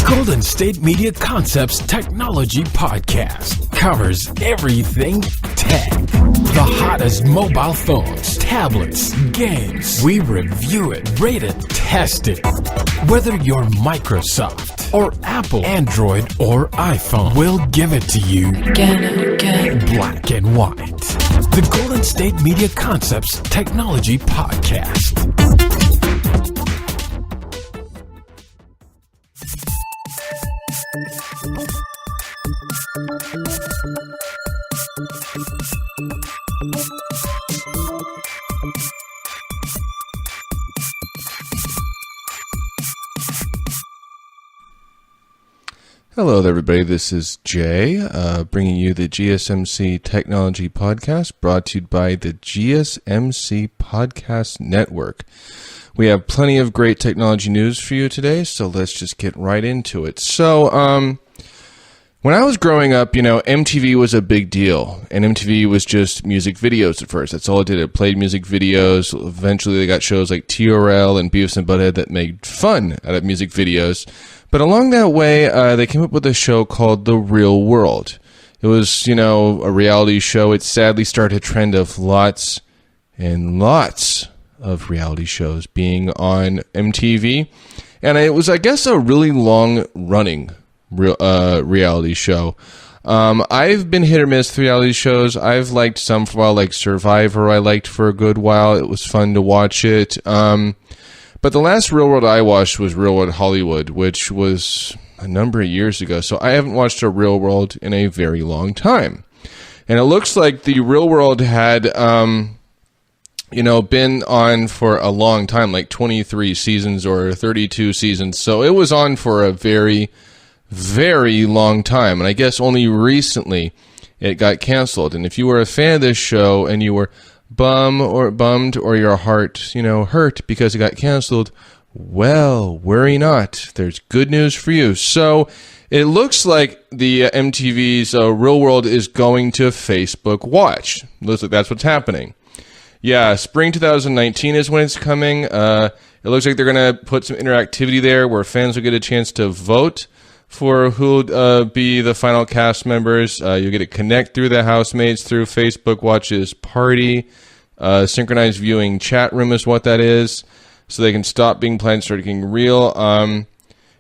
Golden State Media Concepts Technology Podcast covers everything tech. The hottest mobile phones, tablets, games. We review it, rate it, test it. Whether you're Microsoft or Apple, Android or iPhone, we'll give it to you again and again. Black and white. The Golden State Media Concepts Technology Podcast. Hello there, everybody. This is Jay, bringing you the GSMC Technology Podcast, brought to you by the GSMC Podcast Network. We have plenty of great technology news for you today, so let's just get right into it. So, when I was growing up, MTV was a big deal, and MTV was just music videos at first. That's all it did. It played music videos. Eventually, they got shows like TRL and Beavis and Butthead that made fun out of music videos. But along that way, they came up with a show called The Real World. It was, a reality show. It sadly started a trend of lots and lots of reality shows being on MTV. And it was, I guess, a really long-running reality show. I've been hit or miss with reality shows. I've liked some for a while, like Survivor I liked for a good while. It was fun to watch it. But the last Real World I watched was Real World Hollywood, which was a number of years ago. So I haven't watched a Real World in a very long time. And it looks like the Real World had, been on for a long time, like 23 seasons or 32 seasons. So it was on for a very, very long time. And I guess only recently it got canceled. And if you were a fan of this show and you were bummed or your heart, hurt because it got canceled, well, worry not. There's good news for you. So it looks like the MTV's Real World is going to Facebook Watch. Looks like that's what's happening. Yeah, spring 2019 is when it's coming. It looks like they're going to put some interactivity there where fans will get a chance to vote for who'll be the final cast members. You'll get to connect through the housemates through Facebook Watch's party. Synchronized viewing chat room is what that is. So they can stop being planned and start getting real.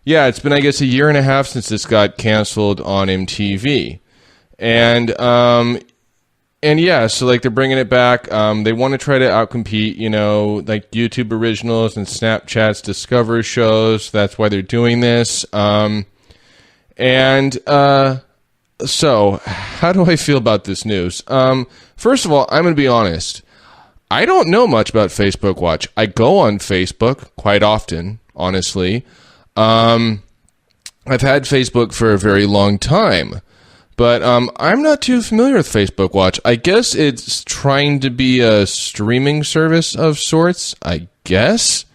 Yeah, it's been, I guess, a year and a half since this got canceled on MTV. And yeah, so like they're bringing it back. They want to try to outcompete, like YouTube originals and Snapchat's Discover shows. That's why they're doing this. So, how do I feel about this news? First of all, I'm going to be honest. I don't know much about Facebook Watch. I go on Facebook quite often, honestly. I've had Facebook for a very long time. But I'm not too familiar with Facebook Watch. I guess it's trying to be a streaming service of sorts, I guess.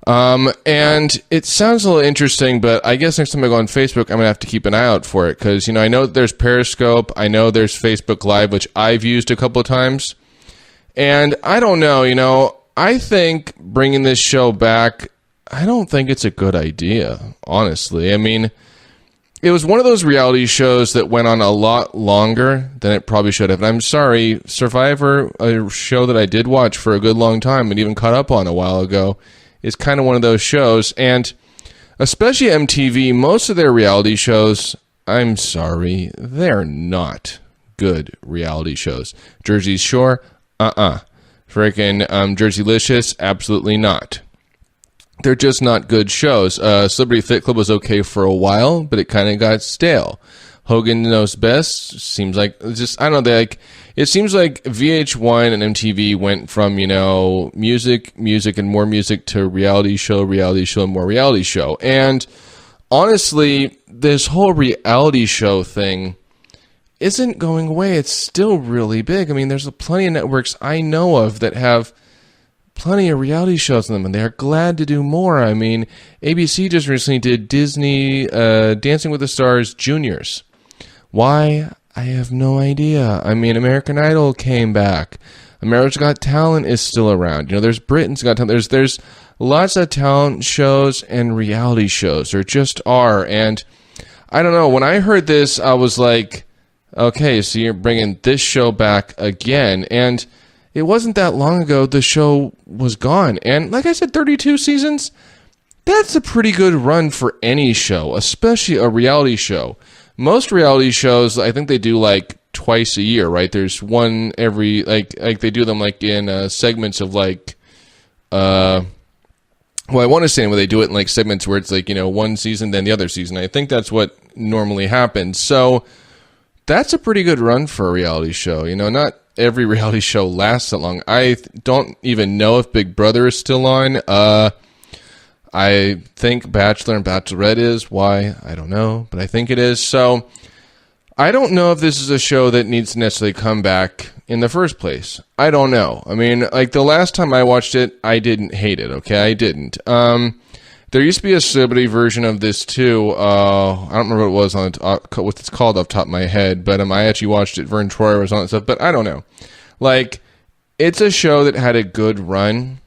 And it sounds a little interesting, but I guess next time I go on Facebook, I'm going to have to keep an eye out for it. Because, I know that there's Periscope. I know there's Facebook Live, which I've used a couple of times. And I don't know, I think bringing this show back, I don't think it's a good idea, honestly. I mean, it was one of those reality shows that went on a lot longer than it probably should have. And I'm sorry, Survivor, a show that I did watch for a good long time and even caught up on a while ago, is kind of one of those shows. And especially MTV, most of their reality shows, I'm sorry, they're not good reality shows. Jersey Shore, Freaking Jerseylicious, absolutely not. They're just not good shows. Celebrity Fit Club was okay for a while, but it kind of got stale. Hogan Knows Best seems like just, I don't know, it seems like VH1 and MTV went from, music, and more music to reality show, and more reality show. And honestly, this whole reality show thing isn't going away. It's still really big. I mean, there's plenty of networks I know of that have plenty of reality shows in them, and they're glad to do more. I mean, ABC just recently did Disney Dancing with the Stars Juniors. Why? I have no idea. I mean, American Idol came back. America's Got Talent is still around. There's Britain's Got Talent. There's lots of talent shows and reality shows. There just are. And I don't know. When I heard this, I was like, okay, so you're bringing this show back again. And it wasn't that long ago the show was gone. And like I said, 32 seasons, that's a pretty good run for any show, especially a reality show. Most reality shows, I think they do like twice a year, right? There's one every, like they do them like in segments of like, well, I want to say where they do it in like segments where it's like, one season, then the other season. I think that's what normally happens. So that's a pretty good run for a reality show. Not every reality show lasts that long. I don't even know if Big Brother is still on. I think Bachelor and Bachelorette is. Why? I don't know, but I think it is. So I don't know if this is a show that needs to necessarily come back in the first place. I don't know. I mean, like the last time I watched it, I didn't hate it, okay? I didn't. There used to be a celebrity version of this too. I don't remember what it was what it's called off the top of my head, but I actually watched it. Vern Troyer was on it stuff, but I don't know. Like, it's a show that had a good run.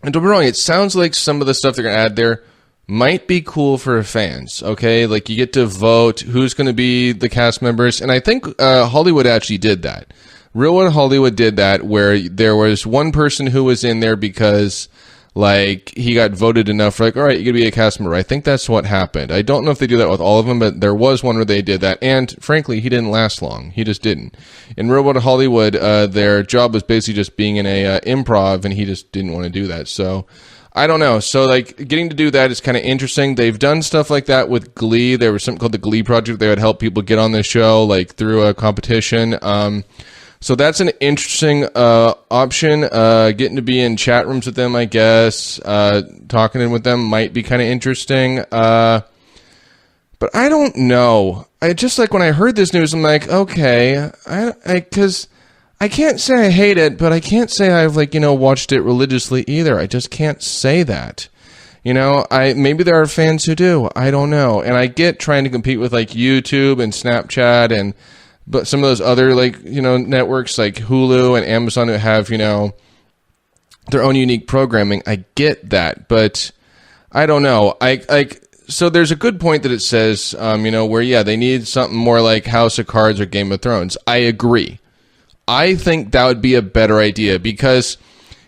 And don't be wrong, it sounds like some of the stuff they're going to add there might be cool for fans, okay? Like, you get to vote who's going to be the cast members. And I think Hollywood actually did that. Real World Hollywood did that, where there was one person who was in there because, like, he got voted enough for, like, all right, you're going to be a cast member. I think that's what happened. I don't know if they do that with all of them, but there was one where they did that. And, frankly, he didn't last long. He just didn't. In Real World Hollywood, their job was basically just being in a improv, and he just didn't want to do that. So I don't know. So, like, getting to do that is kind of interesting. They've done stuff like that with Glee. There was something called the Glee Project. They would help people get on the show, like, through a competition. So that's an interesting option. Getting to be in chat rooms with them, I guess. Talking with them might be kind of interesting. But I don't know. I just, like, when I heard this news, I'm like, okay. Because I can't say I hate it, but I can't say I've, like, watched it religiously either. I just can't say that. Maybe there are fans who do. I don't know. And I get trying to compete with, like, YouTube and Snapchat but some of those other, like, networks like Hulu and Amazon who have, their own unique programming. I get that, but I don't know. So there's a good point that it says, where, yeah, they need something more like House of Cards or Game of Thrones. I agree. I think that would be a better idea because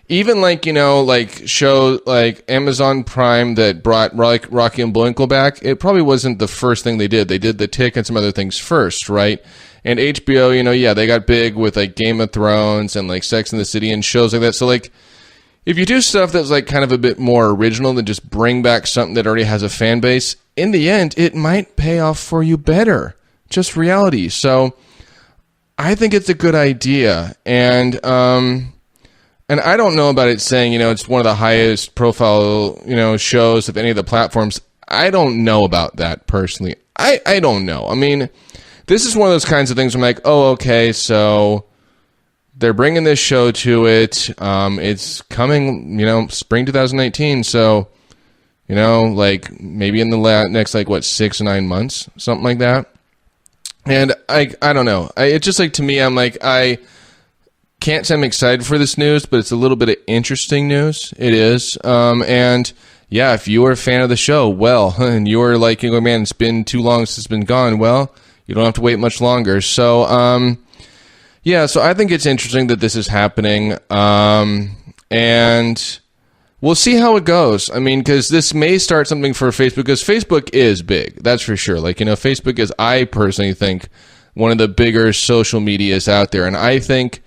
even like, show like Amazon Prime that brought Rocky and Bullwinkle back, it probably wasn't the first thing they did. They did The Tick and some other things first, right? And HBO, they got big with like Game of Thrones and like Sex and the City and shows like that. So like, if you do stuff that's like kind of a bit more original than just bring back something that already has a fan base, in the end, it might pay off for you better. Just reality. So I think it's a good idea. And I don't know about it saying, it's one of the highest profile, shows of any of the platforms. I don't know about that personally. I don't know. I mean, this is one of those kinds of things where I'm like, oh, okay, so they're bringing this show to it. It's coming, spring 2019. So, like maybe in the next, 6 or 9 months, something like that. And I don't know. It's just like, to me, I'm like, I can't say I'm excited for this news, but it's a little bit of interesting news. It is. And yeah, if you are a fan of the show, well, and you're like, man, it's been too long since it's been gone. Well, you don't have to wait much longer. So, yeah, so I think it's interesting that this is happening. And we'll see how it goes. I mean, because this may start something for Facebook, because Facebook is big. That's for sure. Like, Facebook is, I personally think, one of the bigger social medias out there. And I think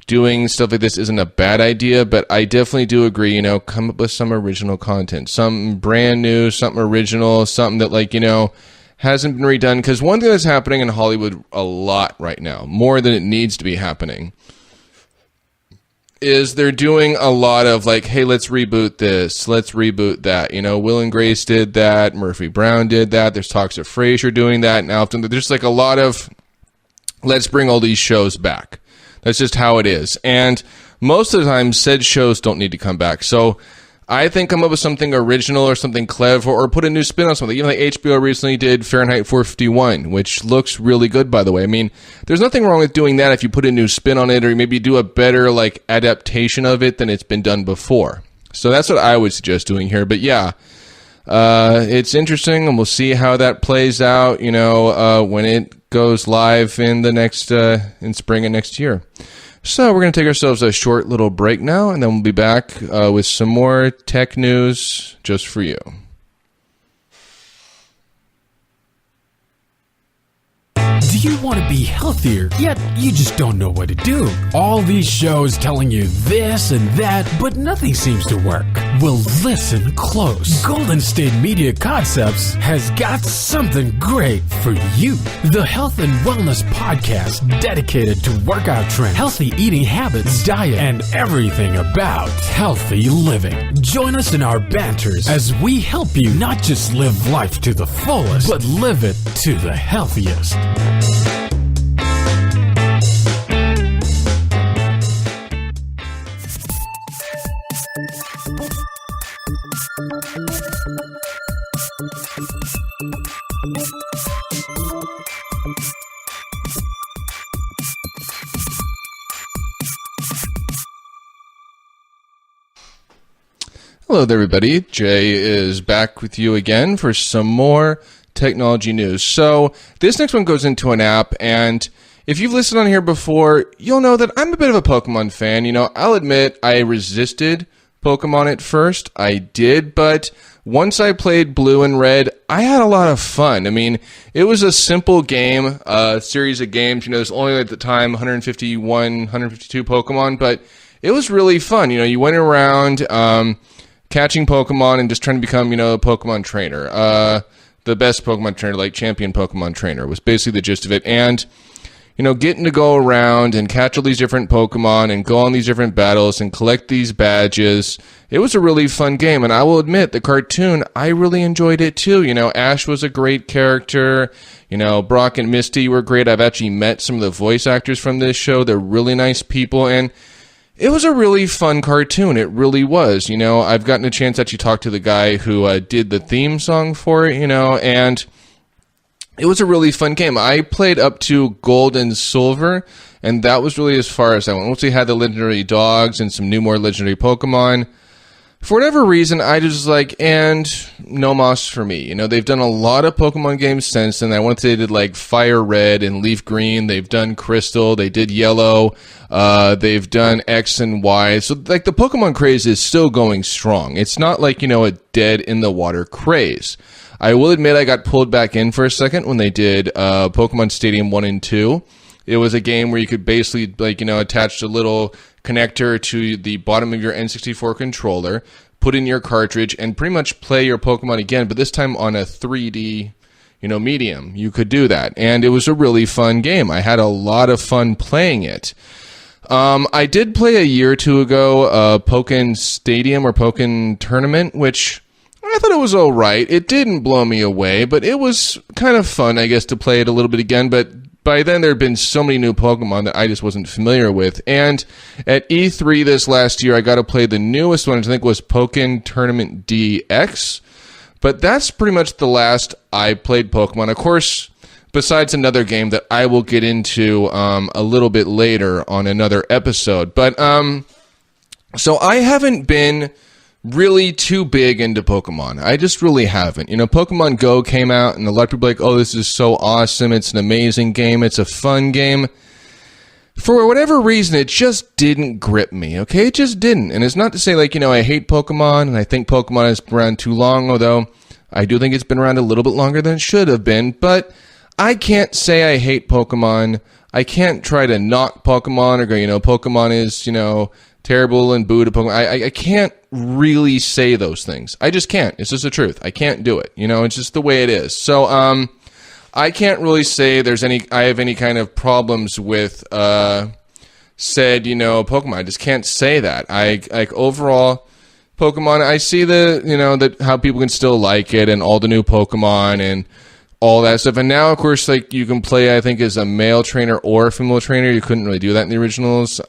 doing stuff like this isn't a bad idea, but I definitely do agree, come up with some original content, something brand new, something original, something that, hasn't been redone. Because one thing that's happening in Hollywood a lot right now, more than it needs to be happening, is they're doing a lot of like, hey, let's reboot this, let's reboot that. Will and Grace did that, Murphy Brown did that, there's talks of Frasier doing that, and often there's like a lot of, let's bring all these shows back. That's just how it is. And most of the time, said shows don't need to come back. So I think come up with something original or something clever, or put a new spin on something. Even like HBO recently did Fahrenheit 451, which looks really good, by the way. I mean, there's nothing wrong with doing that if you put a new spin on it, or maybe do a better like adaptation of it than it's been done before. So that's what I would suggest doing here. But yeah, it's interesting, and we'll see how that plays out, when it goes live in the next, in spring of next year. So we're going to take ourselves a short little break now, and then we'll be back with some more tech news just for you. Do you want to be healthier, yet you just don't know what to do? All these shows telling you this and that, but nothing seems to work. Well, listen close. Golden State Media Concepts has got something great for you. The Health and Wellness Podcast dedicated to workout trends, healthy eating habits, diet, and everything about healthy living. Join us in our banters as we help you not just live life to the fullest, but live it to the healthiest. Hello there, everybody. Jay is back with you again for some more technology news. So this next one goes into an app, and if you've listened on here before, you'll know that I'm a bit of a Pokemon fan. I'll admit I resisted Pokemon at first. I did, but once I played Blue and Red, I had a lot of fun. I mean, it was a simple game, a series of games. There's only at the time 151, 152 Pokemon, but it was really fun. You went around catching Pokemon and just trying to become, a Pokemon trainer. The best Pokemon trainer, like champion Pokemon trainer, was basically the gist of it. And, getting to go around and catch all these different Pokemon and go on these different battles and collect these badges. It was a really fun game. And I will admit, the cartoon, I really enjoyed it too. Ash was a great character. Brock and Misty were great. I've actually met some of the voice actors from this show. They're really nice people. And it was a really fun cartoon. It really was. I've gotten a chance to actually talk to the guy who did the theme song for it, and it was a really fun game. I played up to Gold and Silver, and that was really as far as I went. Once we had the legendary dogs and some more legendary Pokemon, for whatever reason, I just and no moss for me. They've done a lot of Pokemon games since then. I want to say they did Fire Red and Leaf Green. They've done Crystal. They did Yellow. They've done X and Y. So the Pokemon craze is still going strong. It's not a dead in the water craze. I will admit I got pulled back in for a second when they did Pokemon Stadium 1 and 2. It was a game where you could basically attach a little connector to the bottom of your N64 controller, put in your cartridge, and pretty much play your Pokemon again, but this time on a 3D, medium. You could do that, and it was a really fun game. I had a lot of fun playing it. I did play a year or two ago, Pokken Stadium or Pokken Tournament, which I thought it was all right. It didn't blow me away, but it was kind of fun, I guess, to play it a little bit again, but by then, there had been so many new Pokemon that I just wasn't familiar with. And at E3 this last year, I got to play the newest one, which I think was Pokken Tournament DX. But that's pretty much the last I played Pokemon. Of course, besides another game that I will get into a little bit later on another episode. But so I haven't been really too big into Pokemon. I just really haven't. Pokemon Go came out, and a lot of people are like, oh, this is so awesome. It's an amazing game. It's a fun game. For whatever reason, it just didn't grip me, okay? It just didn't. And it's not to say, I hate Pokemon, and I think Pokemon has been around too long, although I do think it's been around a little bit longer than it should have been. But I can't say I hate Pokemon. I can't try to knock Pokemon or go, Pokemon is, terrible and boo to Pokemon. I can't really say those things. I just can't. It's just the truth. I can't do it. It's just the way it is. So, I can't really say I have any kind of problems with, said, Pokemon. I just can't say that. Overall, Pokemon, I see that how people can still like it and all the new Pokemon and all that stuff. And now, of course, you can play, I think, as a male trainer or a female trainer. You couldn't really do that in the originals.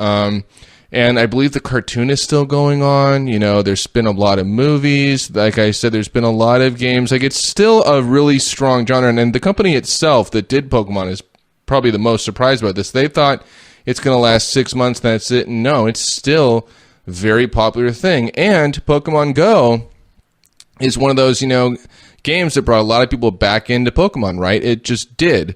And I believe the cartoon is still going on. There's been a lot of movies. Like I said, there's been a lot of games. It's still a really strong genre. And the company itself that did Pokemon is probably the most surprised about this. They thought it's going to last 6 months, and that's it. And no, it's still very popular thing. And Pokemon Go is one of those, games that brought a lot of people back into Pokemon, right? It just did.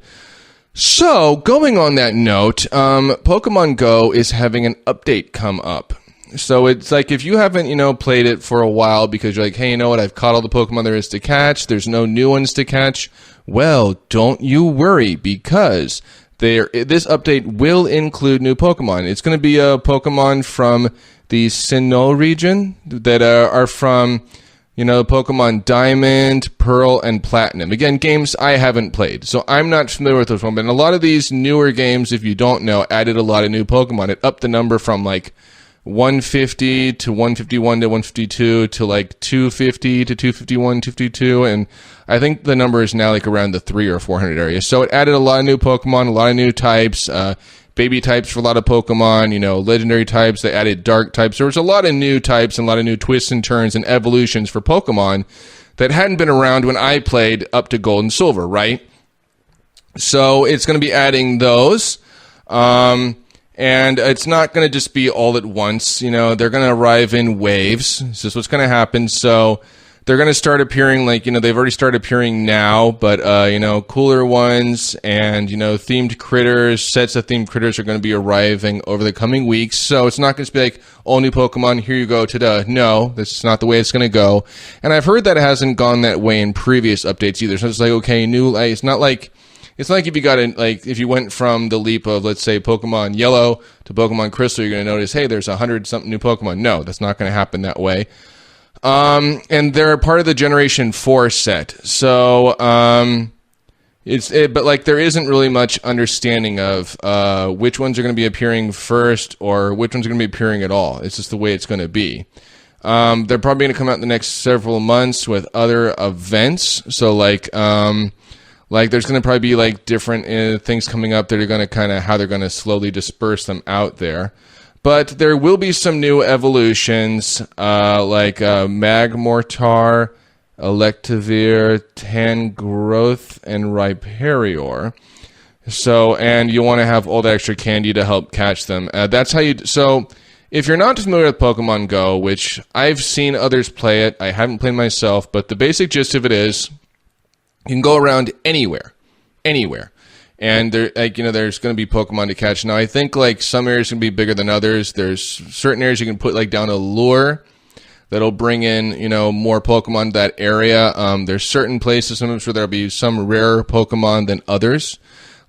So, going on that note, Pokemon Go is having an update come up. So it's like if you haven't, played it for a while because you're like, hey, you know what? I've caught all the Pokemon there is to catch. There's no new ones to catch. Well, don't you worry, because this update will include new Pokemon. It's going to be a Pokemon from the Sinnoh region that are from, Pokemon Diamond, Pearl, and Platinum. Again, games I haven't played, so I'm not familiar with those ones. But a lot of these newer games, if you don't know, added a lot of new Pokemon. It upped the number from like 150 to 151 to 152 to like 250 to 251, 252, and I think the number is now like around the 300 or 400 area. So it added a lot of new Pokemon, a lot of new types, baby types for a lot of Pokemon, legendary types. They added dark types. There was a lot of new types and a lot of new twists and turns and evolutions for Pokemon that hadn't been around when I played up to Gold and Silver, right? So it's going to be adding those. And it's not going to just be all at once. They're going to arrive in waves. This is what's going to happen. So they're going to start appearing they've already started appearing now, but, cooler ones and, themed critters, sets of themed critters are going to be arriving over the coming weeks. So it's not going to be like, all new Pokemon, here you go, ta-da. No, that's not the way it's going to go. And I've heard that it hasn't gone that way in previous updates either. So it's like, okay, it's not like if you got if you went from the leap of, let's say, Pokemon Yellow to Pokemon Crystal, you're going to notice, hey, there's 100-something new Pokemon. No, that's not going to happen that way. And they're part of the Generation 4 set. So, but there isn't really much understanding of, which ones are going to be appearing first or which ones are going to be appearing at all. It's just the way it's going to be. They're probably going to come out in the next several months with other events. So, there's going to probably be different things coming up that are going to how they're going to slowly disperse them out there. But there will be some new evolutions, Magmortar, Electivire, Tangrowth, and Rhyperior. So, and you want to have all the extra candy to help catch them. That's how so if you're not familiar with Pokemon Go, which I've seen others play it, I haven't played myself, but the basic gist of it is, you can go around anywhere, and there's going to be Pokemon to catch. Now, I think some areas can be bigger than others. There's certain areas you can put down a lure that'll bring in more Pokemon to that area. There's certain places sometimes where there'll be some rarer Pokemon than others.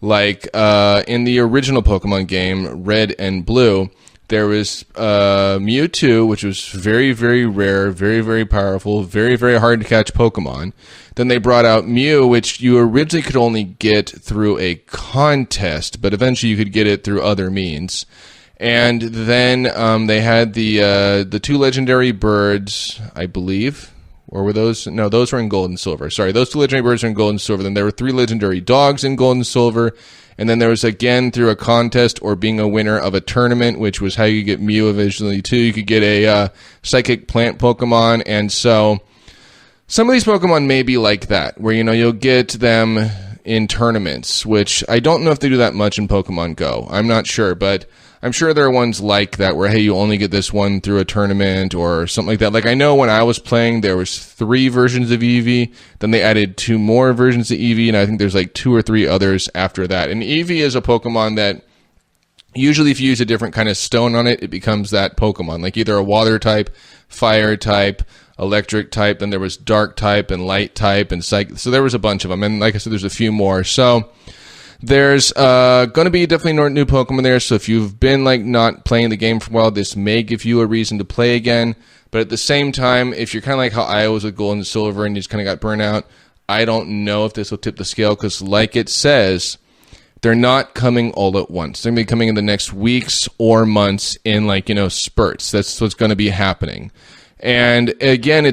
In the original Pokemon game, Red and Blue, there was Mewtwo, which was very, very rare, very, very powerful, very, very hard to catch Pokemon. Then they brought out Mew, which you originally could only get through a contest, but eventually you could get it through other means. And then they had the two legendary birds, I believe. Or were those? No, those were in Gold and Silver. Sorry, those two legendary birds are in Gold and Silver. Then there were 3 legendary dogs in Gold and Silver. And then there was, again, through a contest or being a winner of a tournament, which was how you get Mew eventually, too. You could get a psychic plant Pokemon. And so some of these Pokemon may be like that, where, you'll get them in tournaments, which I don't know if they do that much in Pokemon Go. I'm not sure, but I'm sure there are ones like that where, hey, you only get this one through a tournament or something like that. I know when I was playing, there was 3 versions of Eevee. Then they added 2 more versions of Eevee, and I think there's 2 or 3 others after that. And Eevee is a Pokemon that usually if you use a different kind of stone on it, it becomes that Pokemon. Either a water type, fire type, electric type, then there was dark type and light type and psychic. So there was a bunch of them. And like I said, there's a few more. So there's going to be definitely new Pokemon there, so if you've been not playing the game for a while, this may give you a reason to play again. But at the same time, if you're kind of like how I was with Gold and Silver and you just kind of got burnt out, I don't know if this will tip the scale, because like it says, they're not coming all at once. They're going to be coming in the next weeks or months in spurts. That's what's going to be happening. And again,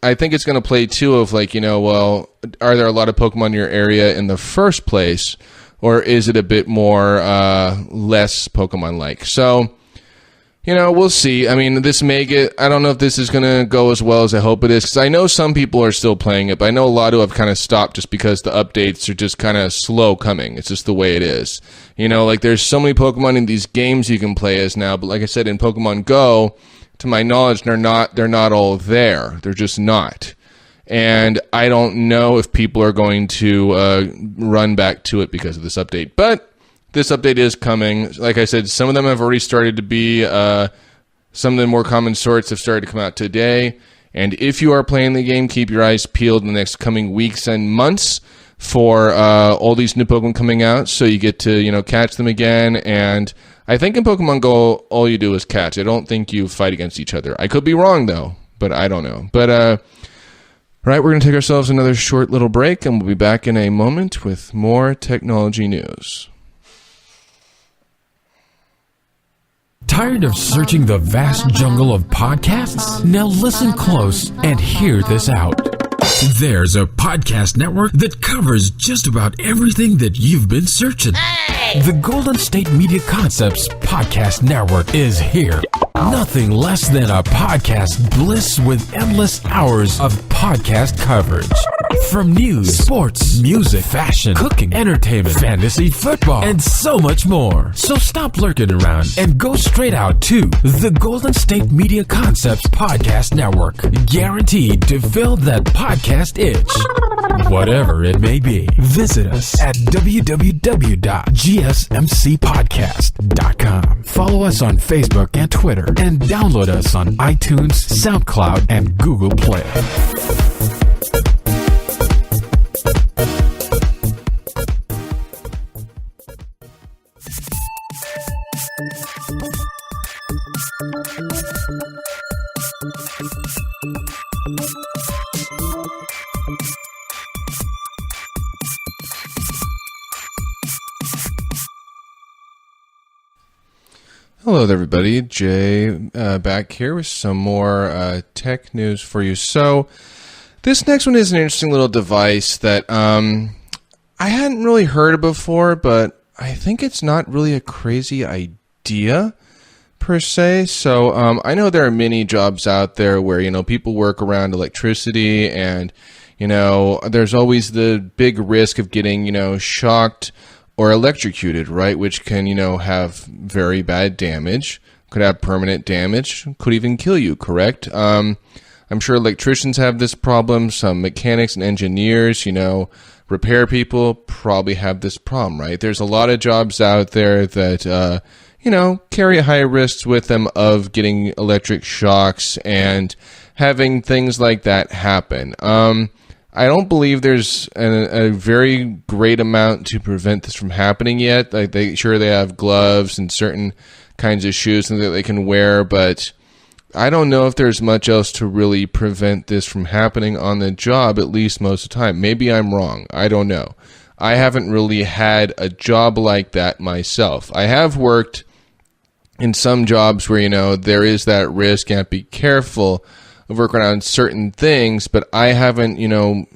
I think it's going to play too of well, are there a lot of Pokemon in your area in the first place? Or is it a bit more, less Pokemon-like? So, we'll see. I mean, I don't know if this is going to go as well as I hope it is, because I know some people are still playing it, but I know a lot who have kind of stopped just because the updates are just kind of slow coming. It's just the way it is. There's so many Pokemon in these games you can play as now, but like I said, in Pokemon Go, to my knowledge, they're not all there. They're just not. And I don't know if people are going to run back to it because of this update. But this update is coming. Like I said, some of them have already started to be, some of the more common sorts have started to come out today. And if you are playing the game, keep your eyes peeled in the next coming weeks and months for all these new Pokemon coming out, so you get to, catch them again. And I think in Pokemon Go, all you do is catch. I don't think you fight against each other. I could be wrong, though, but I don't know. But, all right, we're going to take ourselves another short little break, and we'll be back in a moment with more technology news. Tired of searching the vast jungle of podcasts? Now listen close and hear this out. There's a podcast network that covers just about everything that you've been searching. Hey! The Golden State Media Concepts Podcast Network is here. Nothing less than a podcast bliss with endless hours of podcast coverage. From news, sports, music, fashion, cooking, entertainment, fantasy, football, and so much more. So stop lurking around and go straight out to the Golden State Media Concepts Podcast Network. Guaranteed to fill that podcast itch. Whatever it may be. Visit us at www.gsmcpodcast.com. Follow us on Facebook and Twitter, and download us on iTunes, SoundCloud, and Google Play. Hello there, everybody. Jay back here with some more tech news for you. So this next one is an interesting little device that I hadn't really heard of before, but I think it's not really a crazy idea per se. So I know there are many jobs out there where, people work around electricity, and, there's always the big risk of getting, shocked or electrocuted, right? Which can, have very bad damage, could have permanent damage, could even kill you, correct? I'm sure electricians have this problem. Some mechanics and engineers, repair people probably have this problem, right? There's a lot of jobs out there that, carry high risks with them of getting electric shocks and having things like that happen. I don't believe there's a very great amount to prevent this from happening yet. Like they have gloves and certain kinds of shoes that they can wear, but I don't know if there's much else to really prevent this from happening on the job, at least most of the time. Maybe I'm wrong. I don't know. I haven't really had a job like that myself. I have worked in some jobs where, there is that risk, and be careful of working on certain things, but I haven't,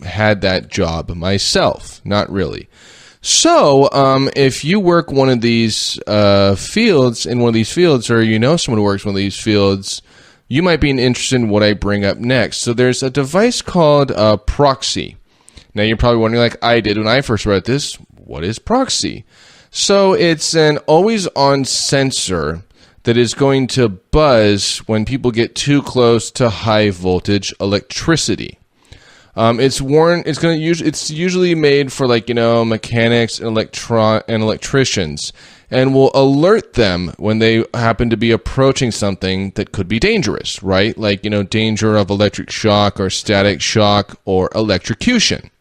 had that job myself. Not really. So, if you work one of these fields, or someone who works one of these fields, you might be interested in what I bring up next. So there's a device called Proxxi. Now you're probably wondering, like I did when I first read this, what is Proxxi? So it's an always-on sensor that is going to buzz when people get too close to high voltage electricity. It's usually made for mechanics and electricians, and will alert them when they happen to be approaching something that could be dangerous, right? Like, danger of electric shock or static shock or electrocution.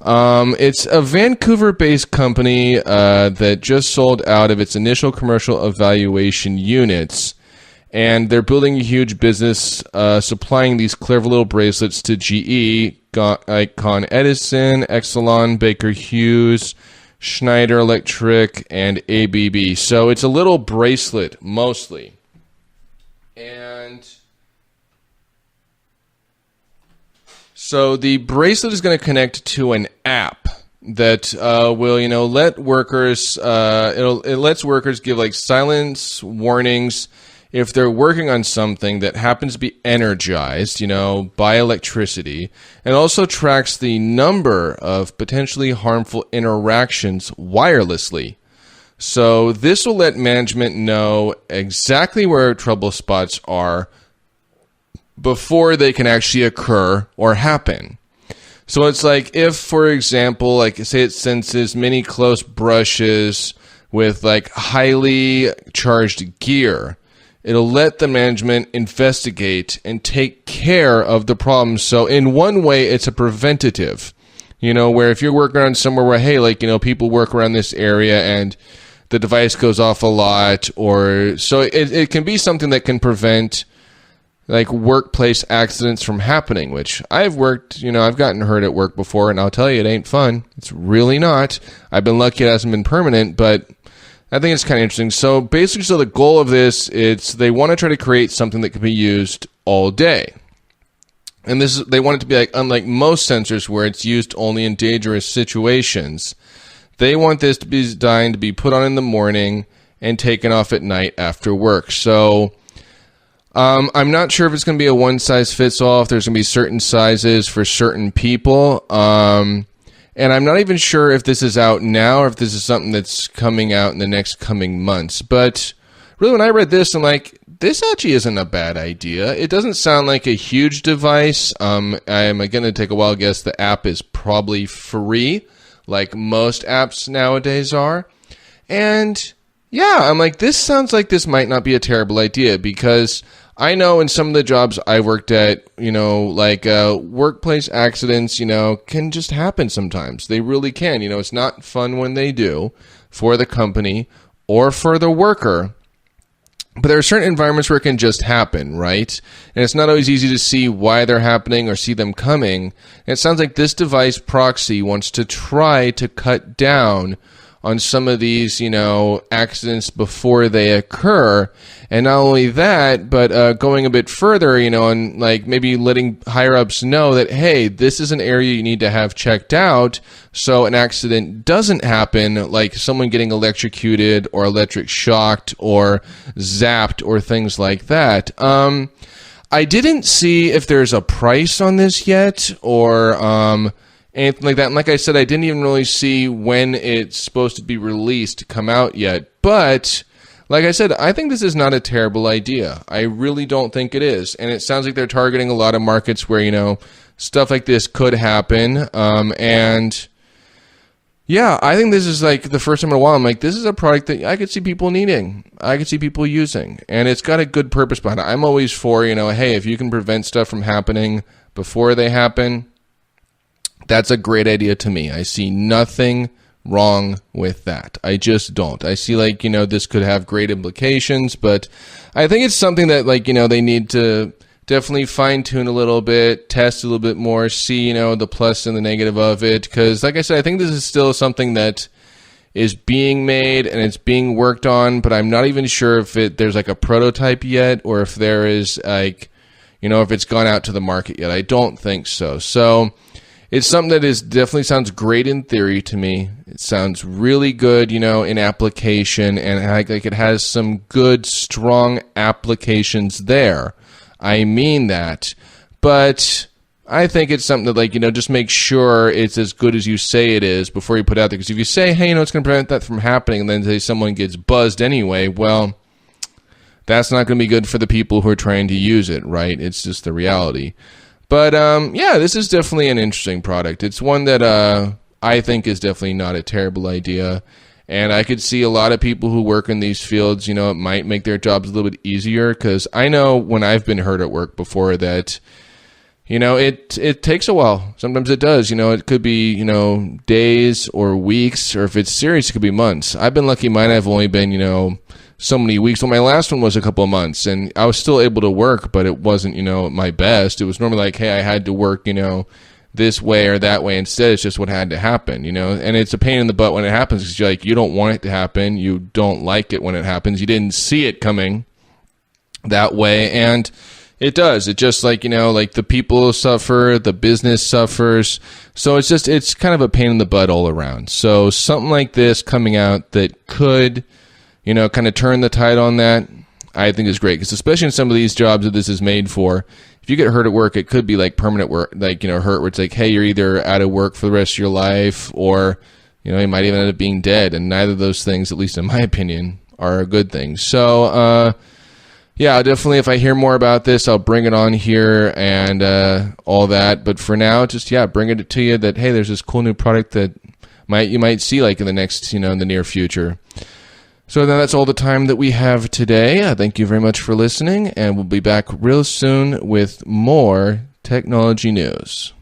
It's a Vancouver-based company that just sold out of its initial commercial evaluation units, and they're building a huge business supplying these clever little bracelets to GE, Con Edison, Exelon, Baker Hughes, Schneider Electric, and ABB. So it's a little bracelet mostly. And so the bracelet is going to connect to an app that will, let workers. It lets workers give silence warnings if they're working on something that happens to be energized, by electricity, and also tracks the number of potentially harmful interactions wirelessly. So this will let management know exactly where trouble spots are before they can actually occur or happen. So it's like if, for example, like say it senses many close brushes with like highly charged gear, it'll let the management investigate and take care of the problem. So in one way, it's a preventative, where if you're working on somewhere where, hey, like, people work around this area and the device goes off a lot, or so it can be something that can prevent like workplace accidents from happening, which I've worked, I've gotten hurt at work before, and I'll tell you, it ain't fun. It's really not. I've been lucky it hasn't been permanent, but I think it's kind of interesting. So basically, the goal of this, they want to try to create something that can be used all day. And they want it to be like, unlike most sensors where it's used only in dangerous situations, they want this to be designed to be put on in the morning and taken off at night after work. So I'm not sure if it's going to be a one-size-fits-all, if there's going to be certain sizes for certain people. And I'm not even sure if this is out now or if this is something that's coming out in the next coming months. But really, when I read this, I'm like, this actually isn't a bad idea. It doesn't sound like a huge device. I'm going to take a wild guess. The app is probably free, like most apps nowadays are. And yeah, I'm like, this sounds like this might not be a terrible idea, because I know in some of the jobs I worked at, workplace accidents, can just happen sometimes. They really can. It's not fun when they do for the company or for the worker. But there are certain environments where it can just happen, right? And it's not always easy to see why they're happening or see them coming. And it sounds like this device, Proxxi, wants to try to cut down on some of these, accidents before they occur. And not only that, but going a bit further, and like maybe letting higher ups know that, hey, this is an area you need to have checked out so an accident doesn't happen, like someone getting electrocuted or electric shocked or zapped or things like that. I didn't see if there's a price on this yet or anything like that. And like I said, I didn't even really see when it's supposed to be released to come out yet. But like I said, I think this is not a terrible idea. I really don't think it is. And it sounds like they're targeting a lot of markets where, stuff like this could happen. And yeah, I think this is like the first time in a while I'm like, this is a product that I could see people needing. I could see people using. And it's got a good purpose behind it. I'm always for, hey, if you can prevent stuff from happening before they happen, that's a great idea to me. I see nothing wrong with that. I just don't. I see this could have great implications, but I think it's something that they need to definitely fine tune a little bit, test a little bit more, see, the plus and the negative of it. Because like I said, I think this is still something that is being made and it's being worked on, but I'm not even sure if there's like a prototype yet or if there is if it's gone out to the market yet. I don't think so. So it's something that definitely sounds great in theory to me. It sounds really good, in application, and like it has some good, strong applications there. I mean that. But I think it's something that, just make sure it's as good as you say it is before you put it out there. Because if you say, hey, it's going to prevent that from happening, and then say someone gets buzzed anyway, well, that's not going to be good for the people who are trying to use it, right? It's just the reality. But, yeah, this is definitely an interesting product. It's one that I think is definitely not a terrible idea. And I could see a lot of people who work in these fields, it might make their jobs a little bit easier. Because I know when I've been hurt at work before that, it takes a while. Sometimes it does. It could be, days or weeks. Or if it's serious, it could be months. I've been lucky. Mine have only been, so many weeks. Well, my last one was a couple of months, and I was still able to work, but it wasn't, my best. It was normally like, hey, I had to work, this way or that way. Instead, it's just what had to happen, and it's a pain in the butt when it happens because you don't want it to happen. You don't like it when it happens. You didn't see it coming that way, and it does. It just like the people suffer, the business suffers. So it's kind of a pain in the butt all around. So something like this coming out that could kind of turn the tide on that, I think is great. Because especially in some of these jobs that this is made for, if you get hurt at work, it could be like permanent work, hurt where it's like, hey, you're either out of work for the rest of your life or You know, he might even end up being dead, and neither of those things, at least in my opinion, are a good thing. So, yeah, definitely if I hear more about this, I'll bring it on here and all that. But for now, just, bring it to you that, hey, there's this cool new product that you might see like in the next, in the near future. So then that's all the time that we have today. Thank you very much for listening, and we'll be back real soon with more technology news.